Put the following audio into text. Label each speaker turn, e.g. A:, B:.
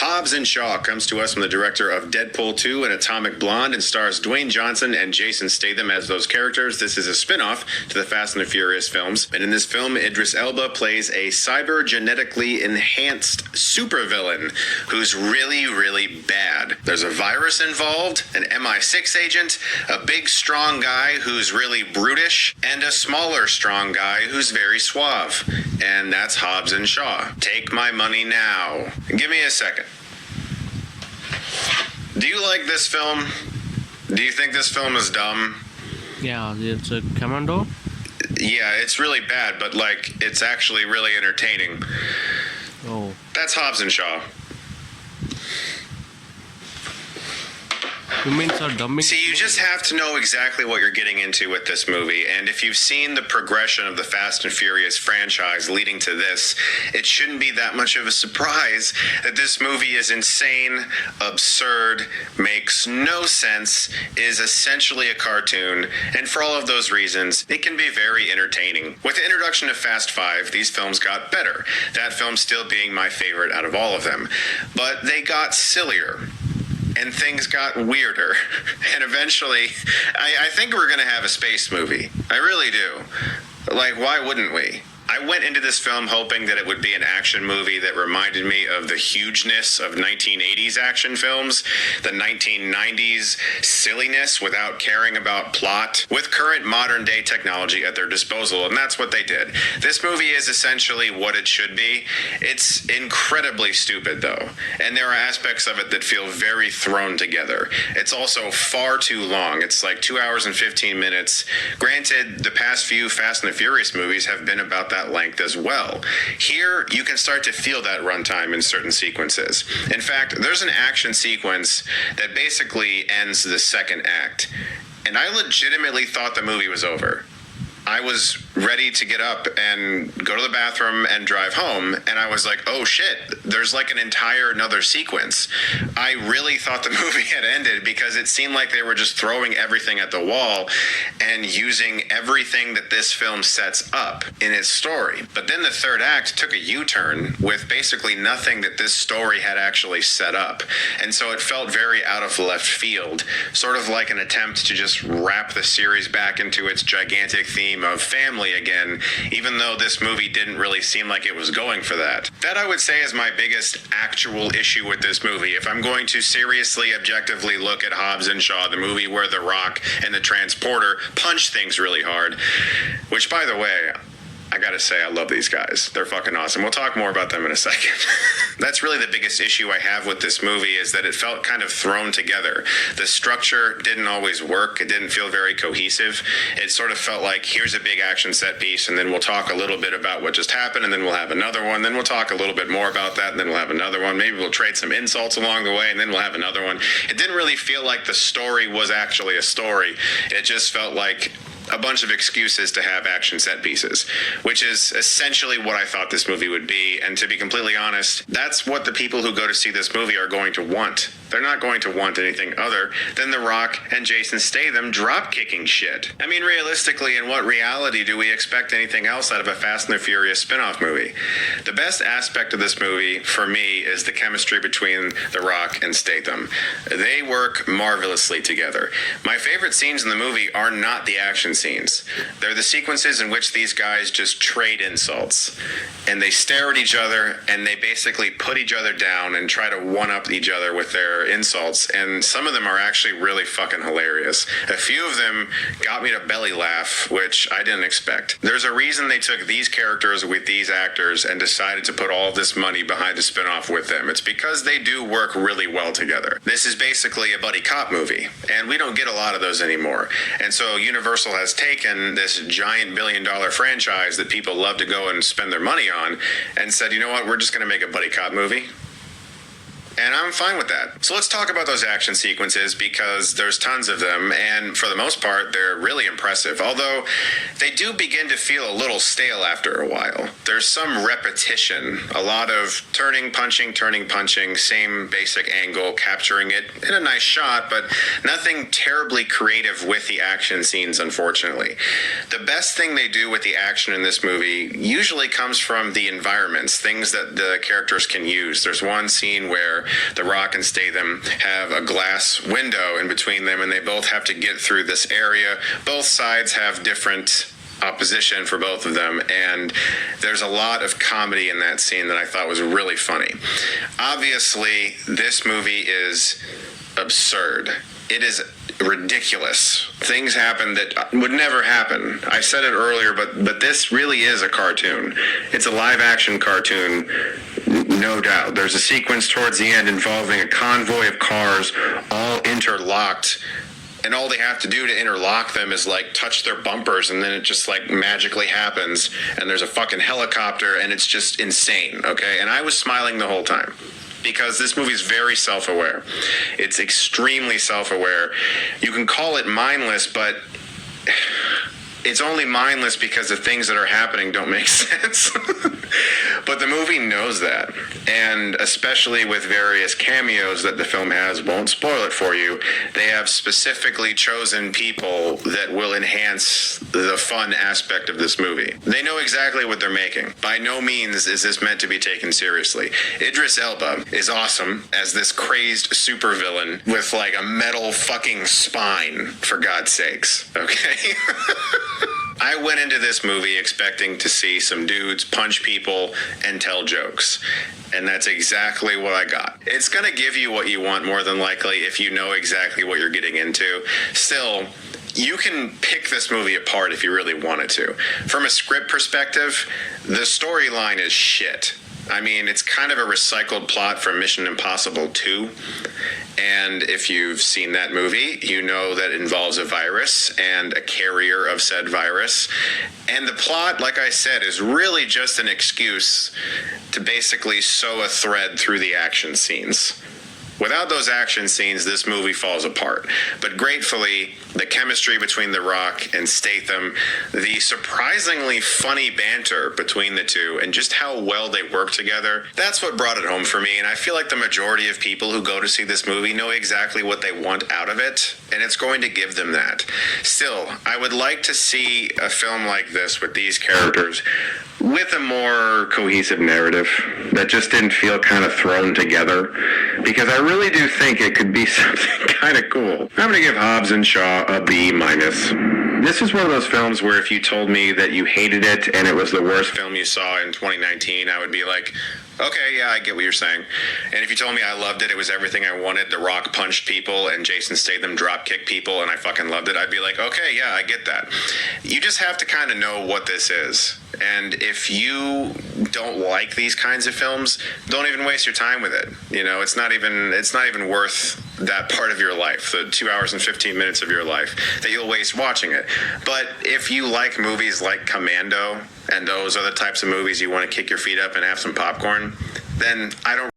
A: Hobbs and Shaw comes to us from the director of Deadpool 2 and Atomic Blonde and stars Dwayne Johnson and Jason Statham as those characters. This is a spin-off to the Fast and the Furious films. And in this film, Idris Elba plays a cyber-genetically enhanced supervillain who's really, really bad. There's a virus involved, an MI6 agent, a big, strong guy who's really brutish, and a smaller, strong guy who's very suave. And that's Hobbs and Shaw. Take my money now. Give me a second. Do you like this film? Do you think this film is dumb?
B: Yeah, it's a commando.
A: Yeah, it's really bad, but like, it's actually really entertaining.
B: Oh.
A: That's Hobbs and Shaw.
B: You mean so dumb?
A: See, you just have to know exactly what you're getting into with this movie, and if you've seen the progression of the Fast and Furious franchise leading to this, it shouldn't be that much of a surprise that this movie is insane, absurd, makes no sense, is essentially a cartoon, and for all of those reasons, it can be very entertaining. With the introduction of Fast 5, these films got better, that film still being my favorite out of all of them, but they got sillier. And things got weirder. And eventually, I think we're going to have a space movie. I really do. Like, why wouldn't we? I went into this film hoping that it would be an action movie that reminded me of the hugeness of 1980s action films, the 1990s silliness without caring about plot, with current modern day technology at their disposal, and that's what they did. This movie is essentially what it should be. It's incredibly stupid, though, and there are aspects of it that feel very thrown together. It's also far too long. It's like 2 hours and 15 minutes. Granted, the past few Fast and the Furious movies have been about that length as well. Here, you can start to feel that runtime in certain sequences. In fact, there's an action sequence that basically ends the second act, and I legitimately thought the movie was over. I was ready to get up and go to the bathroom and drive home, and I was like, oh shit, there's like an entire another sequence. I really thought the movie had ended because it seemed like they were just throwing everything at the wall and using everything that this film sets up in its story. But then the third act took a U-turn with basically nothing that this story had actually set up. And so it felt very out of left field, sort of like an attempt to just wrap the series back into its gigantic theme of family again, even though this movie didn't really seem like it was going for that. That I would say is my biggest actual issue with this movie. If I'm going to seriously, objectively look at Hobbs and Shaw, the movie where The Rock and the Transporter punch things really hard, which, by the way, I gotta say, I love these guys. They're fucking awesome. We'll talk more about them in a second. That's really the biggest issue I have with this movie, is that it felt kind of thrown together. The structure didn't always work. It didn't feel very cohesive. It sort of felt like, here's a big action set piece, and then we'll talk a little bit about what just happened, and then we'll have another one. Then we'll talk a little bit more about that, and then we'll have another one. Maybe we'll trade some insults along the way, and then we'll have another one. It didn't really feel like the story was actually a story. It just felt like a bunch of excuses to have action set pieces, which is essentially what I thought this movie would be. And to be completely honest, that's what the people who go to see this movie are going to want. They're not going to want anything other than The Rock and Jason Statham drop-kicking shit. I mean, realistically, in what reality do we expect anything else out of a Fast and the Furious spin-off movie? The best aspect of this movie, for me, is the chemistry between The Rock and Statham. They work marvelously together. My favorite scenes in the movie are not the action scenes. They're the sequences in which these guys just trade insults, and they stare at each other, and they basically put each other down and try to one-up each other with their insults, and some of them are actually really fucking hilarious. A few of them got me to belly laugh, which I didn't expect. There's a reason they took these characters with these actors and decided to put all of this money behind a spinoff with them. It's because they do work really well together. This is basically a buddy cop movie, and we don't get a lot of those anymore. And so Universal has taken this giant billion-dollar franchise that people love to go and spend their money on and said, you know what, we're just going to make a buddy cop movie. And I'm fine with that. So let's talk about those action sequences, because there's tons of them, and for the most part, they're really impressive. Although they do begin to feel a little stale after a while. There's some repetition, a lot of turning, punching, same basic angle, capturing it in a nice shot, but nothing terribly creative with the action scenes, unfortunately. The best thing they do with the action in this movie usually comes from the environments, things that the characters can use. There's one scene where where The Rock and Statham have a glass window in between them, and they both have to get through this area. Both sides have different opposition for both of them, and there's a lot of comedy in that scene that I thought was really funny. Obviously, this movie is absurd. It is ridiculous. Things happen that would never happen. I said it earlier, but this really is a cartoon. It's a live action cartoon, no doubt. There's a sequence towards the end involving a convoy of cars all interlocked, and all they have to do to interlock them is like touch their bumpers, and then it just like magically happens, and there's a fucking helicopter, and it's just insane, okay? And I was smiling the whole time, because this movie is very self-aware. It's extremely self-aware. You can call it mindless, but it's only mindless because the things that are happening don't make sense. But the movie knows that. And especially with various cameos that the film has, won't spoil it for you, they have specifically chosen people that will enhance the fun aspect of this movie. They know exactly what they're making. By no means is this meant to be taken seriously. Idris Elba is awesome as this crazed supervillain with like a metal fucking spine, for God's sakes, okay? I went into this movie expecting to see some dudes punch people and tell jokes. And that's exactly what I got. It's going to give you what you want more than likely if you know exactly what you're getting into. Still, you can pick this movie apart if you really wanted to. From a script perspective, the storyline is shit. I mean, it's kind of a recycled plot from Mission Impossible 2. And if you've seen that movie, you know that it involves a virus and a carrier of said virus. And the plot, like I said, is really just an excuse to basically sew a thread through the action scenes. Without those action scenes, this movie falls apart. But gratefully, the chemistry between The Rock and Statham, the surprisingly funny banter between the two, and just how well they work together, that's what brought it home for me. And I feel like the majority of people who go to see this movie know exactly what they want out of it, and it's going to give them that. Still, I would like to see a film like this with these characters with a more cohesive narrative that just didn't feel kind of thrown together, because I really do think it could be something kind of cool. I'm going to give Hobbs and Shaw a B-. This is one of those films where if you told me that you hated it and it was the worst film you saw in 2019, I would be like, okay, yeah, I get what you're saying. And if you told me I loved it, it was everything I wanted, The Rock punched people and Jason Statham drop kicked people and I fucking loved it, I'd be like, okay, yeah, I get that. You just have to kind of know what this is. And if you don't like these kinds of films, don't even waste your time with it. You know, it's not even worth that part of your life, the 2 hours and 15 minutes of your life that you'll waste watching it. But if you like movies like Commando and those other types of movies, you want to kick your feet up and have some popcorn, then I don't